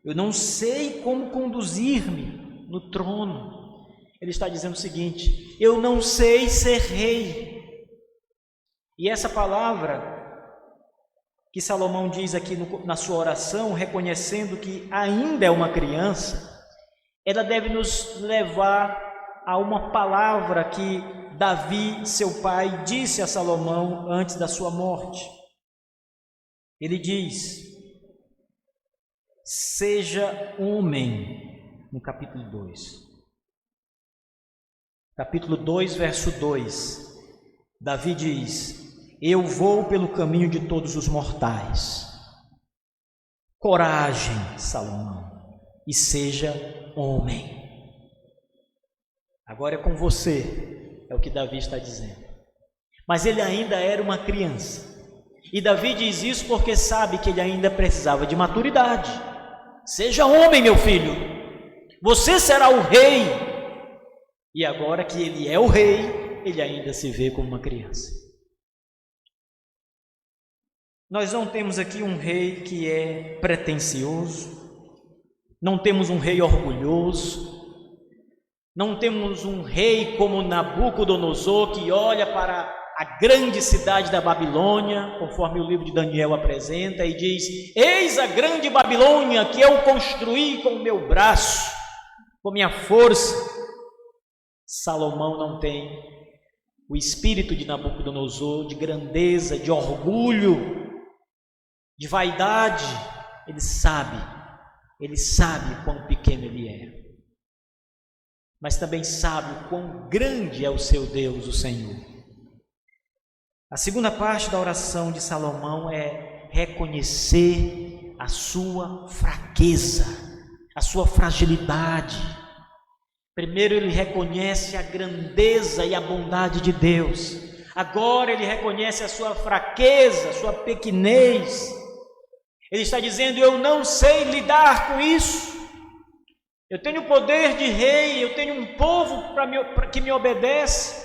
eu não sei como conduzir-me no trono. Ele está dizendo o seguinte, eu não sei ser rei. E essa palavra que Salomão diz aqui na sua oração, reconhecendo que ainda é uma criança, ela deve nos levar a uma palavra que Davi, seu pai, disse a Salomão antes da sua morte. Ele diz, seja homem, no capítulo 2. Capítulo 2, verso 2, Davi diz, eu vou pelo caminho de todos os mortais. Coragem, Salomão, e seja homem. Agora é com você, é o que Davi está dizendo. Mas ele ainda era uma criança. E Davi diz isso porque sabe que ele ainda precisava de maturidade. Seja homem, meu filho, você será o rei. E agora que ele é o rei, ele ainda se vê como uma criança. Nós não temos aqui um rei que é pretensioso, não temos um rei orgulhoso, não temos um rei como Nabucodonosor que olha para a grande cidade da Babilônia, conforme o livro de Daniel apresenta, e diz, eis a grande Babilônia que eu construí com o meu braço, com minha força. Salomão não tem o espírito de Nabucodonosor, de grandeza, de orgulho. de vaidade, ele sabe quão pequeno ele é. Mas também sabe o quão grande é o seu Deus, o Senhor. A segunda parte da oração de Salomão é reconhecer a sua fraqueza, a sua fragilidade. Primeiro ele reconhece a grandeza e a bondade de Deus. Agora ele reconhece a sua fraqueza, a sua pequenez. Ele está dizendo: eu não sei lidar com isso. Eu tenho poder de rei, eu tenho um povo que me obedece.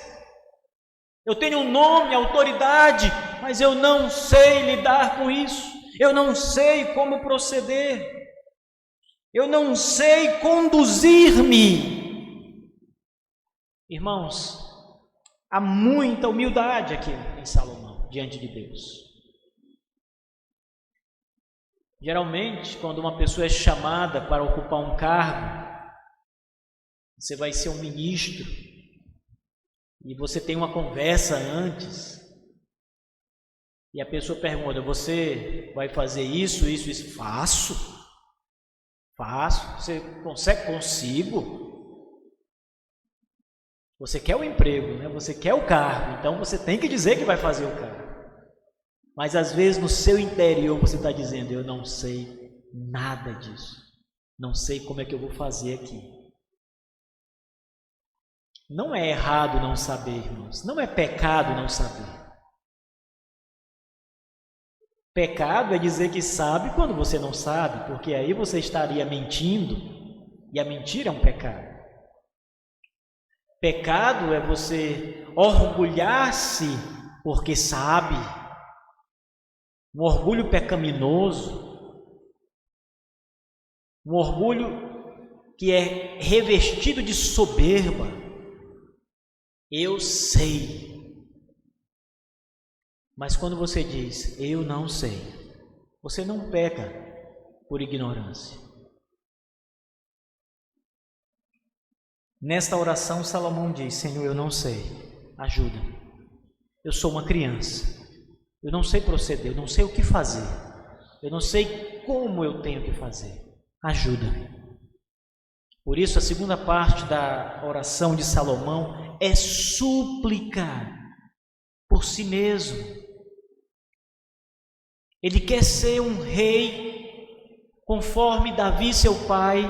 Eu tenho um nome, autoridade, mas eu não sei lidar com isso. Eu não sei como proceder. Eu não sei conduzir-me. Irmãos, há muita humildade aqui em Salomão, diante de Deus. Geralmente, quando uma pessoa é chamada para ocupar um cargo, você vai ser um ministro, e você tem uma conversa antes, e a pessoa pergunta: você vai fazer isso, isso, isso? Faço. Você consegue? Consigo. Você quer o emprego, né? Você quer o cargo, então você tem que dizer que vai fazer o cargo. Mas às vezes no seu interior você está dizendo: eu não sei nada disso, não sei como é que eu vou fazer aqui. Não é errado não saber, irmãos, não é pecado não saber. Pecado é dizer que sabe quando você não sabe, porque aí você estaria mentindo, e a mentira é um pecado. Pecado é você orgulhar-se porque sabe, um orgulho pecaminoso, um orgulho que é revestido de soberba. Eu sei. Mas quando você diz eu não sei, você não peca por ignorância. Nesta oração, Salomão diz: Senhor, eu não sei, ajuda. Eu sou uma criança, eu não sei proceder, eu não sei o que fazer, eu não sei como eu tenho que fazer, ajuda-me. Por isso, a segunda parte da oração de Salomão é suplicar por si mesmo. Ele quer ser um rei conforme Davi, seu pai,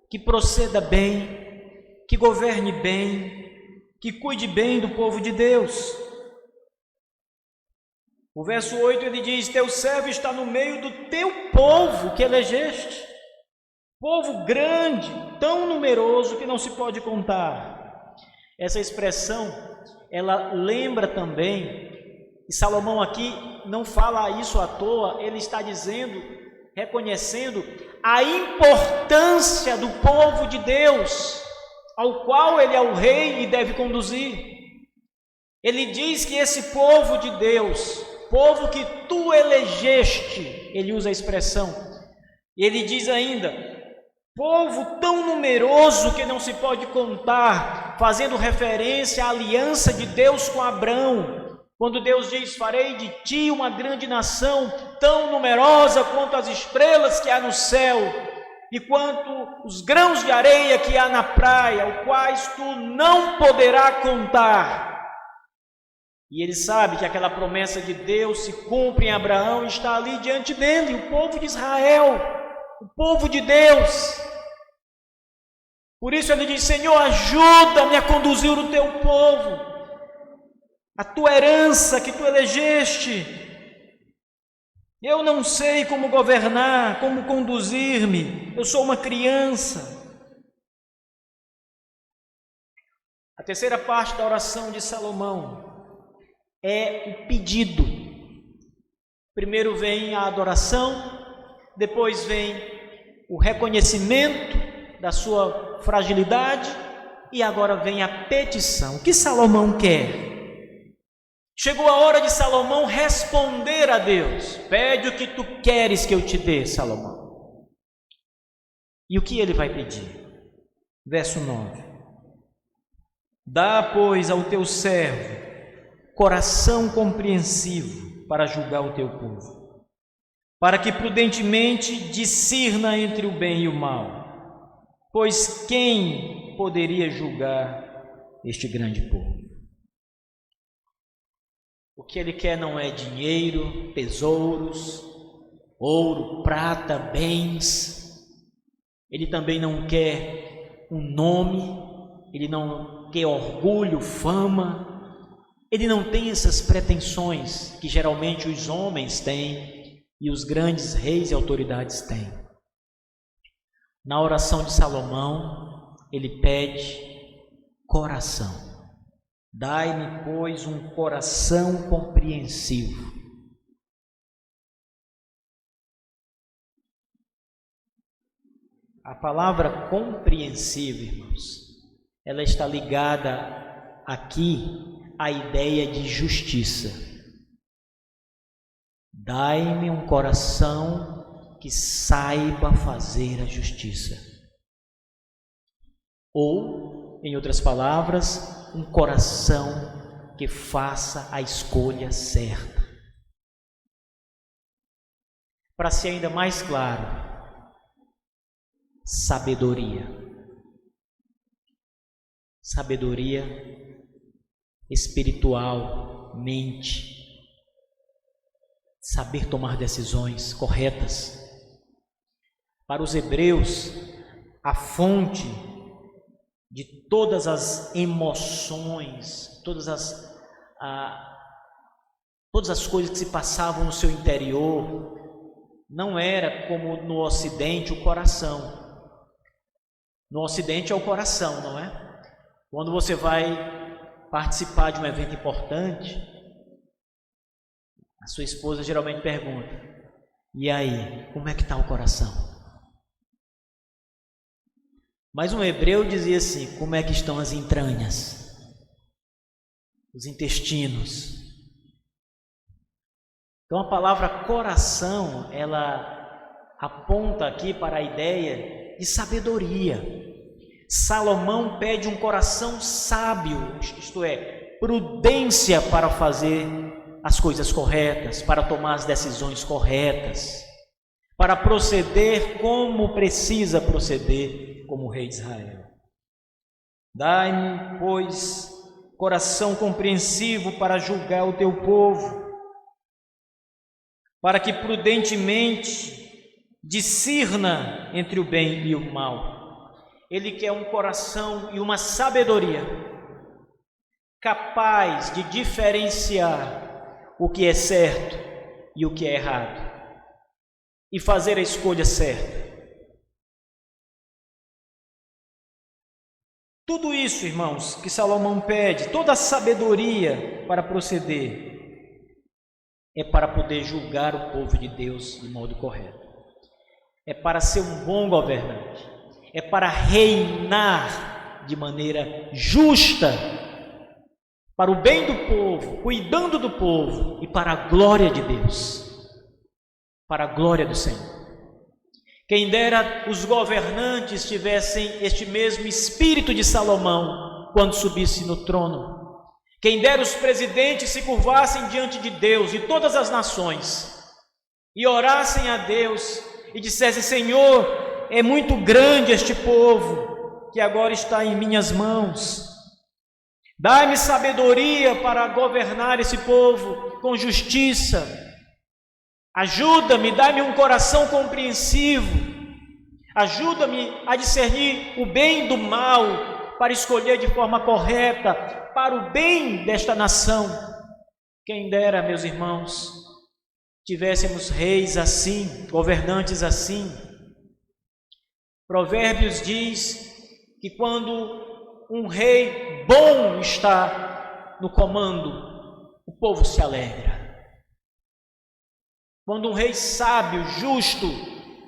que proceda bem, que governe bem, que cuide bem do povo de Deus. O verso 8 ele diz: teu servo está no meio do teu povo que elegeste, povo grande, tão numeroso que não se pode contar. Essa expressão, ela lembra também, e Salomão aqui não fala isso à toa, ele está dizendo, reconhecendo a importância do povo de Deus, ao qual ele é o rei e deve conduzir. Ele diz que esse povo de Deus, povo que tu elegeste, ele usa a expressão, e ele diz ainda, povo tão numeroso que não se pode contar, fazendo referência à aliança de Deus com Abrão, quando Deus diz: farei de ti uma grande nação, tão numerosa quanto as estrelas que há no céu, e quanto os grãos de areia que há na praia, os quais tu não poderás contar. E ele sabe que aquela promessa de Deus se cumpre em Abraão e está ali diante dele, o povo de Israel, o povo de Deus. Por isso ele diz: Senhor, ajuda-me a conduzir o teu povo, a tua herança que tu elegeste. Eu não sei como governar, como conduzir-me, eu sou uma criança. A terceira parte da oração de Salomão é o pedido. Primeiro vem a adoração, depois vem o reconhecimento da sua fragilidade e agora vem a petição. O que Salomão quer? Chegou a hora de Salomão responder a Deus. Pede o que tu queres que eu te dê, Salomão. E o que ele vai pedir? Verso 9. Dá, pois, ao teu servo coração compreensivo para julgar o teu povo. para que prudentemente discirna entre o bem e o mal. Pois quem poderia julgar este grande povo? O que ele quer não é dinheiro, tesouros, ouro, prata, bens. Ele também não quer um nome, ele não quer orgulho, fama. Ele não tem essas pretensões que geralmente os homens têm e os grandes reis e autoridades têm. Na oração de Salomão, ele pede coração. Dai-me, pois, um coração compreensivo. A palavra compreensivo, irmãos, ela está ligada aqui à ideia de justiça. Dai-me um coração que saiba fazer a justiça. Ou, em outras palavras, um coração que faça a escolha certa. Para ser ainda mais claro, sabedoria. Sabedoria espiritual, mente. Saber tomar decisões corretas. Para os hebreus, a fonte de todas as emoções, todas as coisas que se passavam no seu interior, não era como no Ocidente o coração. No Ocidente é o coração, não é? Quando você vai participar de um evento importante, a sua esposa geralmente pergunta: e aí, como é que está o coração? Mas um hebreu dizia assim: como é que estão as entranhas, os intestinos? Então a palavra coração, ela aponta aqui para a ideia de sabedoria. Salomão pede um coração sábio, isto é, prudência para fazer as coisas corretas, para tomar as decisões corretas, para proceder como precisa proceder como rei de Israel. Dai-me, pois, coração compreensivo para julgar o teu povo, para que prudentemente discirna entre o bem e o mal. Ele quer um coração e uma sabedoria capaz de diferenciar o que é certo e o que é errado e fazer a escolha certa. Tudo isso, irmãos, que Salomão pede, toda a sabedoria para proceder, é para poder julgar o povo de Deus de modo correto. É para ser um bom governante. É para reinar de maneira justa, para o bem do povo, cuidando do povo e para a glória de Deus, para a glória do Senhor. Quem dera os governantes tivessem este mesmo espírito de Salomão quando subisse no trono. Quem dera os presidentes se curvassem diante de Deus e todas as nações e orassem a Deus e dissessem: Senhor, é muito grande este povo que agora está em minhas mãos. Dai-me sabedoria para governar esse povo com justiça. Ajuda-me, dai-me um coração compreensivo. Ajuda-me a discernir o bem do mal para escolher de forma correta para o bem desta nação. Quem dera, meus irmãos, tivéssemos reis assim, governantes assim. Provérbios diz que quando um rei bom está no comando, o povo se alegra. Quando um rei sábio, justo,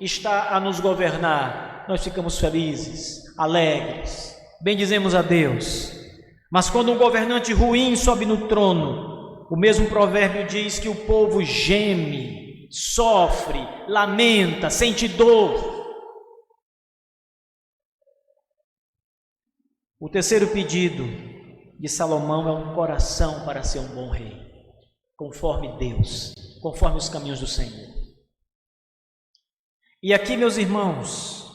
está a nos governar, nós ficamos felizes, alegres, bendizemos a Deus. Mas quando um governante ruim sobe no trono, o mesmo provérbio diz que o povo geme, sofre, lamenta, sente dor. O terceiro pedido de Salomão é um coração para ser um bom rei, conforme Deus, conforme os caminhos do Senhor. E aqui, meus irmãos,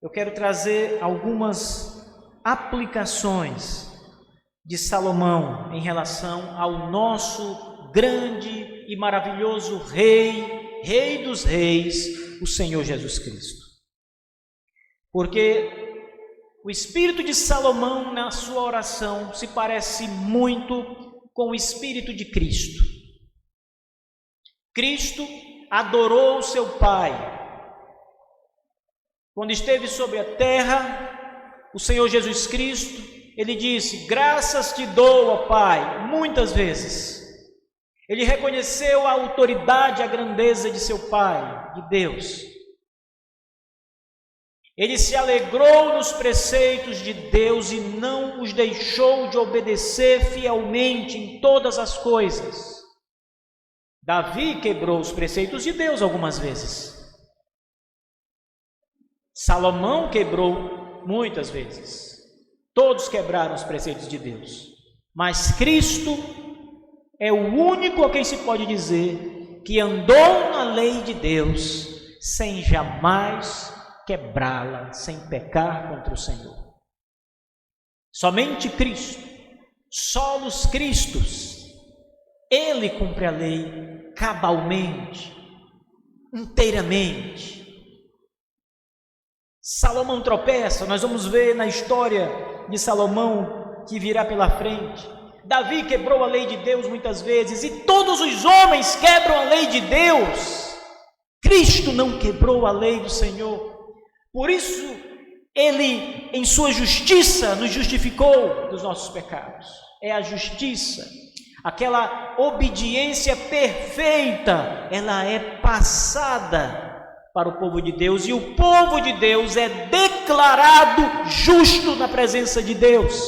eu quero trazer algumas aplicações de Salomão em relação ao nosso grande e maravilhoso Rei dos Reis, o Senhor Jesus Cristo. Porque o espírito de Salomão na sua oração se parece muito com o espírito de Cristo. Cristo adorou seu Pai. Quando esteve sobre a terra, o Senhor Jesus Cristo, ele disse: graças te dou, ó Pai, muitas vezes. Ele reconheceu a autoridade, a grandeza de seu Pai, de Deus. Ele se alegrou nos preceitos de Deus e não os deixou de obedecer fielmente em todas as coisas. Davi quebrou os preceitos de Deus algumas vezes. Salomão quebrou muitas vezes. Todos quebraram os preceitos de Deus. Mas Cristo é o único a quem se pode dizer que andou na lei de Deus sem jamais quebrá-la, sem pecar contra o Senhor. Somente Cristo, solos Cristos, Ele cumpre a lei cabalmente, inteiramente. Salomão tropeça, nós vamos ver na história de Salomão que virá pela frente. Davi quebrou a lei de Deus muitas vezes, e todos os homens quebram a lei de Deus. Cristo não quebrou a lei do Senhor. Por isso, Ele, em sua justiça, nos justificou dos nossos pecados. É a justiça, aquela obediência perfeita, ela é passada para o povo de Deus, e o povo de Deus é declarado justo na presença de Deus,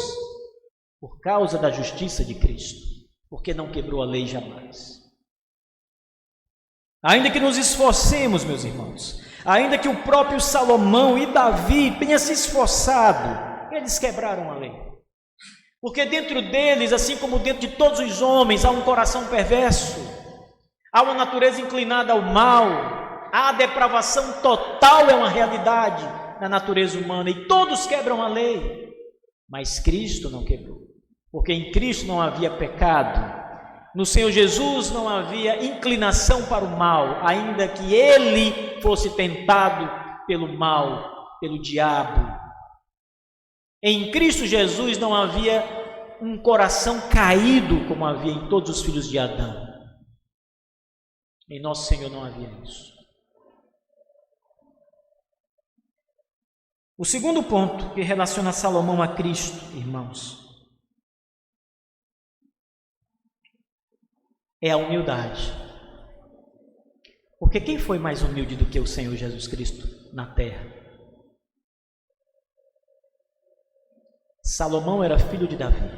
por causa da justiça de Cristo, porque não quebrou a lei jamais. Ainda que nos esforcemos, meus irmãos, ainda que o próprio Salomão e Davi tenham se esforçado, eles quebraram a lei. Porque dentro deles, assim como dentro de todos os homens, há um coração perverso, há uma natureza inclinada ao mal, a depravação total é uma realidade na natureza humana, e todos quebram a lei, mas Cristo não quebrou, porque em Cristo não havia pecado. No Senhor Jesus não havia inclinação para o mal, ainda que Ele fosse tentado pelo mal, pelo diabo. Em Cristo Jesus não havia um coração caído como havia em todos os filhos de Adão. Em nosso Senhor não havia isso. O segundo ponto que relaciona Salomão a Cristo, irmãos, é a humildade. Porque quem foi mais humilde do que o Senhor Jesus Cristo na terra? Salomão era filho de Davi.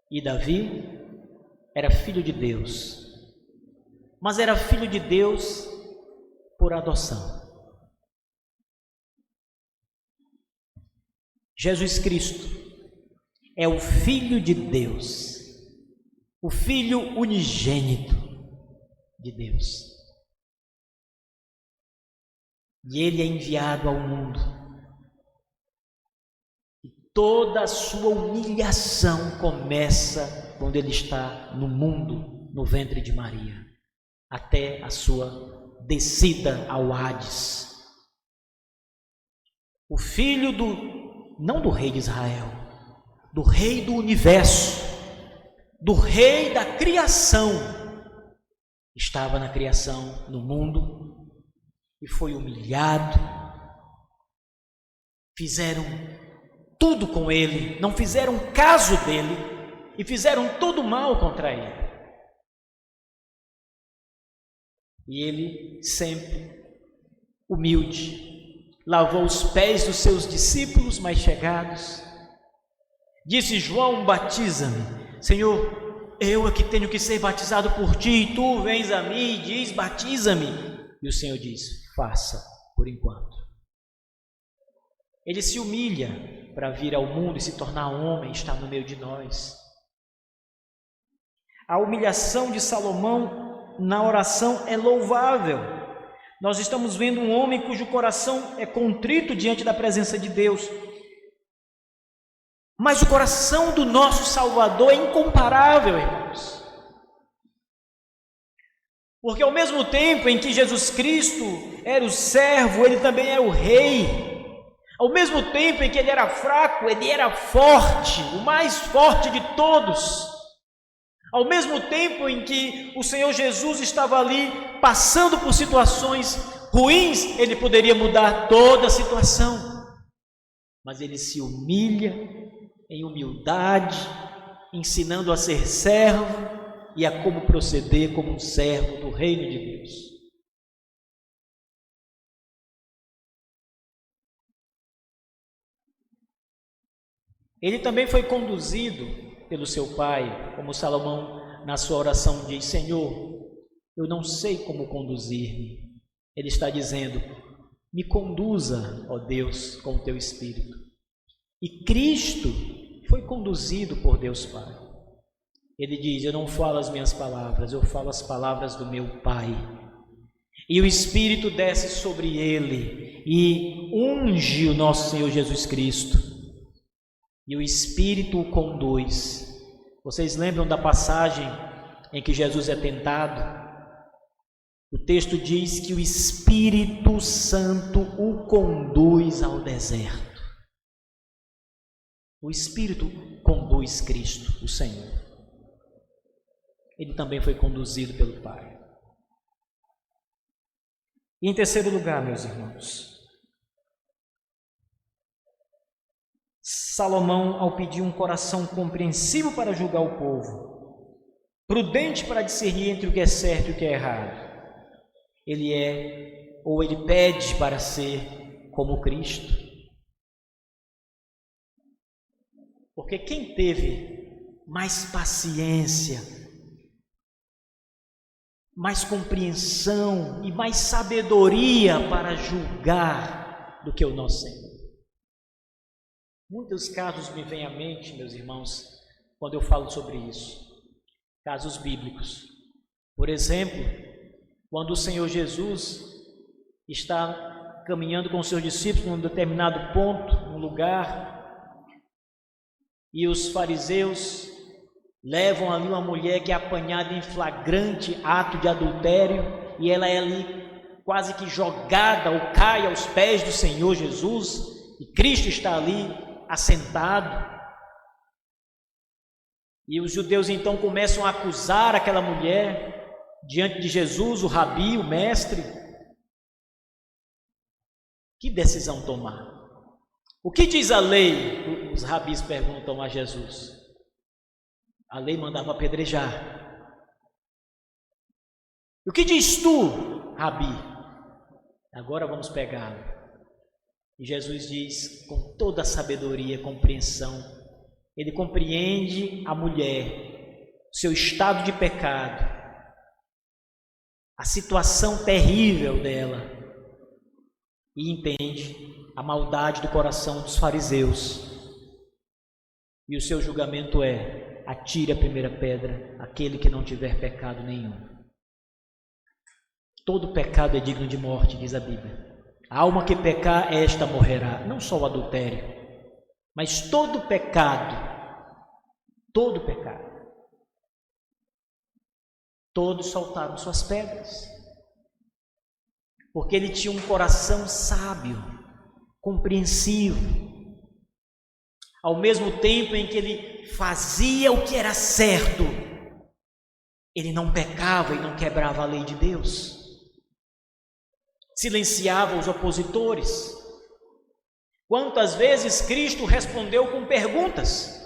E Davi era filho de Deus. Mas era filho de Deus por adoção. Jesus Cristo é o Filho de Deus, o Filho unigênito de Deus. E Ele é enviado ao mundo. E toda a sua humilhação começa quando Ele está no mundo, no ventre de Maria, até a sua descida ao Hades. O Filho não do Rei de Israel, do Rei do universo, do Rei da criação, estava na criação, no mundo, e foi humilhado. Fizeram tudo com ele, não fizeram caso dele, e fizeram todo mal contra ele. E ele, sempre humilde, lavou os pés dos seus discípulos mais chegados. Disse: João, batiza-me. Senhor, eu é que tenho que ser batizado por ti, e tu vens a mim e diz: batiza-me. E o Senhor diz: faça por enquanto. Ele se humilha para vir ao mundo e se tornar homem, estar no meio de nós. A humilhação de Salomão na oração é louvável. Nós estamos vendo um homem cujo coração é contrito diante da presença de Deus. Mas o coração do nosso Salvador é incomparável, irmãos. Porque ao mesmo tempo em que Jesus Cristo era o servo, ele também é o rei. Ao mesmo tempo em que ele era fraco, ele era forte, o mais forte de todos. Ao mesmo tempo em que o Senhor Jesus estava ali passando por situações ruins, ele poderia mudar toda a situação. Mas ele se humilha em humildade, ensinando a ser servo e a como proceder como um servo do reino de Deus. Ele também foi conduzido pelo seu pai, como Salomão na sua oração diz: Senhor, eu não sei como conduzir-me. Ele está dizendo: me conduza, ó Deus, com o teu Espírito. E Cristo foi conduzido por Deus Pai. Ele diz: eu não falo as minhas palavras, eu falo as palavras do meu Pai. E o Espírito desce sobre ele e unge o nosso Senhor Jesus Cristo. E o Espírito o conduz. Vocês lembram da passagem em que Jesus é tentado? O texto diz que o Espírito Santo o conduz ao deserto. O Espírito conduz Cristo, o Senhor. Ele também foi conduzido pelo Pai. E em terceiro lugar, meus irmãos, Salomão, ao pedir um coração compreensivo para julgar o povo, prudente para discernir entre o que é certo e o que é errado, ele pede para ser como Cristo. Porque quem teve mais paciência, mais compreensão e mais sabedoria para julgar do que o nosso Senhor? Muitos casos me vêm à mente, meus irmãos, quando eu falo sobre isso. Casos bíblicos. Por exemplo, quando o Senhor Jesus está caminhando com os seus discípulos num determinado ponto, num lugar, e os fariseus levam ali uma mulher que é apanhada em flagrante ato de adultério, e ela é ali quase que jogada ou cai aos pés do Senhor Jesus, e Cristo está ali assentado. E os judeus então começam a acusar aquela mulher diante de Jesus, o rabi, o mestre. Que decisão tomar? O que diz a lei? Os rabis perguntam a Jesus. A lei mandava apedrejar. O que diz tu, rabi? Agora vamos pegá-lo. E Jesus diz com toda a sabedoria e compreensão, ele compreende a mulher, seu estado de pecado, a situação terrível dela, e entende a maldade do coração dos fariseus. E o seu julgamento é: atire a primeira pedra aquele que não tiver pecado nenhum. Todo pecado é digno de morte, diz a Bíblia. A alma que pecar, esta morrerá. Não só o adultério, mas todo pecado. Todos soltaram suas pedras, porque ele tinha um coração sábio, compreensivo. Ao mesmo tempo em que ele fazia o que era certo, ele não pecava e não quebrava a lei de Deus. Silenciava os opositores. Quantas vezes Cristo respondeu com perguntas?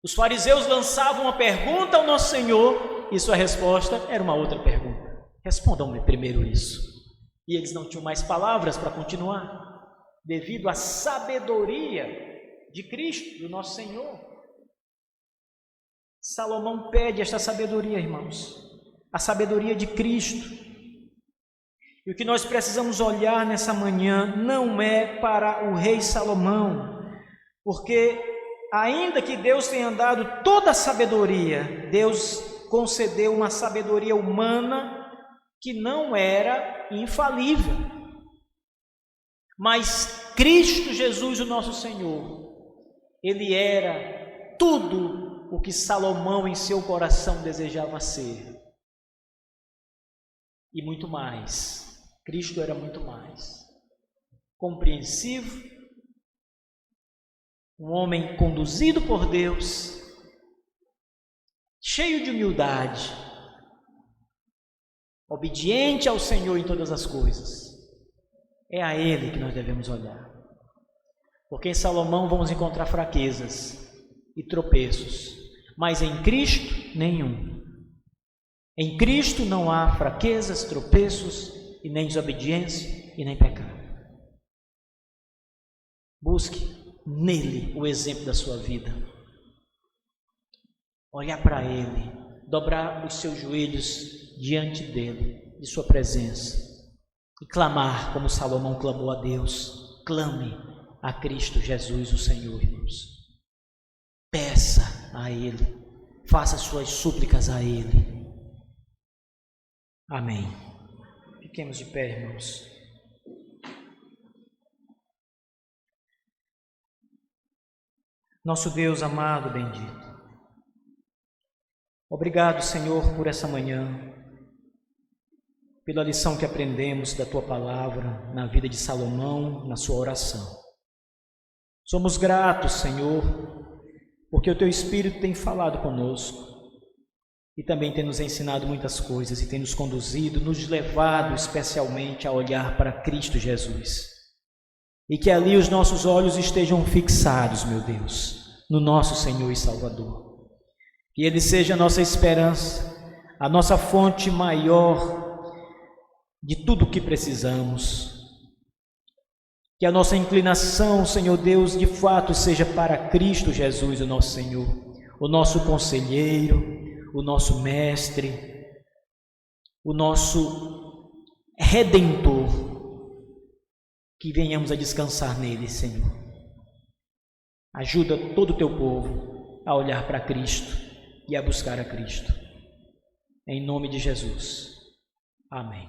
Os fariseus lançavam uma pergunta ao nosso Senhor e sua resposta era uma outra pergunta. Respondam-me primeiro isso. E eles não tinham mais palavras para continuar, devido à sabedoria de Cristo, do nosso Senhor. Salomão pede esta sabedoria, irmãos, a sabedoria de Cristo. E o que nós precisamos olhar nessa manhã não é para o rei Salomão, porque ainda que Deus tenha dado toda a sabedoria, Deus concedeu uma sabedoria humana que não era infalível. Mas Cristo Jesus, o nosso Senhor, Ele era tudo o que Salomão em seu coração desejava ser. E muito mais. Cristo era muito mais. Compreensivo, um homem conduzido por Deus, cheio de humildade, obediente ao Senhor em todas as coisas. É a Ele que nós devemos olhar. Porque em Salomão vamos encontrar fraquezas e tropeços, mas em Cristo nenhum. Em Cristo não há fraquezas, tropeços, e nem desobediência e nem pecado. Busque nele o exemplo da sua vida. Olhar para Ele, dobrar os seus joelhos diante dele, de sua presença, e clamar como Salomão clamou a Deus. Clame a Cristo Jesus, o Senhor, irmãos. Peça a Ele, faça suas súplicas a Ele. Amém. Fiquemos de pé, irmãos. Nosso Deus amado, bendito. Obrigado, Senhor, por essa manhã, pela lição que aprendemos da Tua palavra na vida de Salomão, na sua oração. Somos gratos, Senhor, porque o Teu Espírito tem falado conosco e também tem nos ensinado muitas coisas e tem nos conduzido, nos levado especialmente a olhar para Cristo Jesus. E que ali os nossos olhos estejam fixados, meu Deus, no nosso Senhor e Salvador. Que Ele seja a nossa esperança, a nossa fonte maior de tudo o que precisamos. Que a nossa inclinação, Senhor Deus, de fato seja para Cristo Jesus, o nosso Senhor, o nosso conselheiro, o nosso mestre, o nosso redentor. Que venhamos a descansar nele, Senhor. Ajuda todo o teu povo a olhar para Cristo e a buscar a Cristo. Em nome de Jesus. Amém.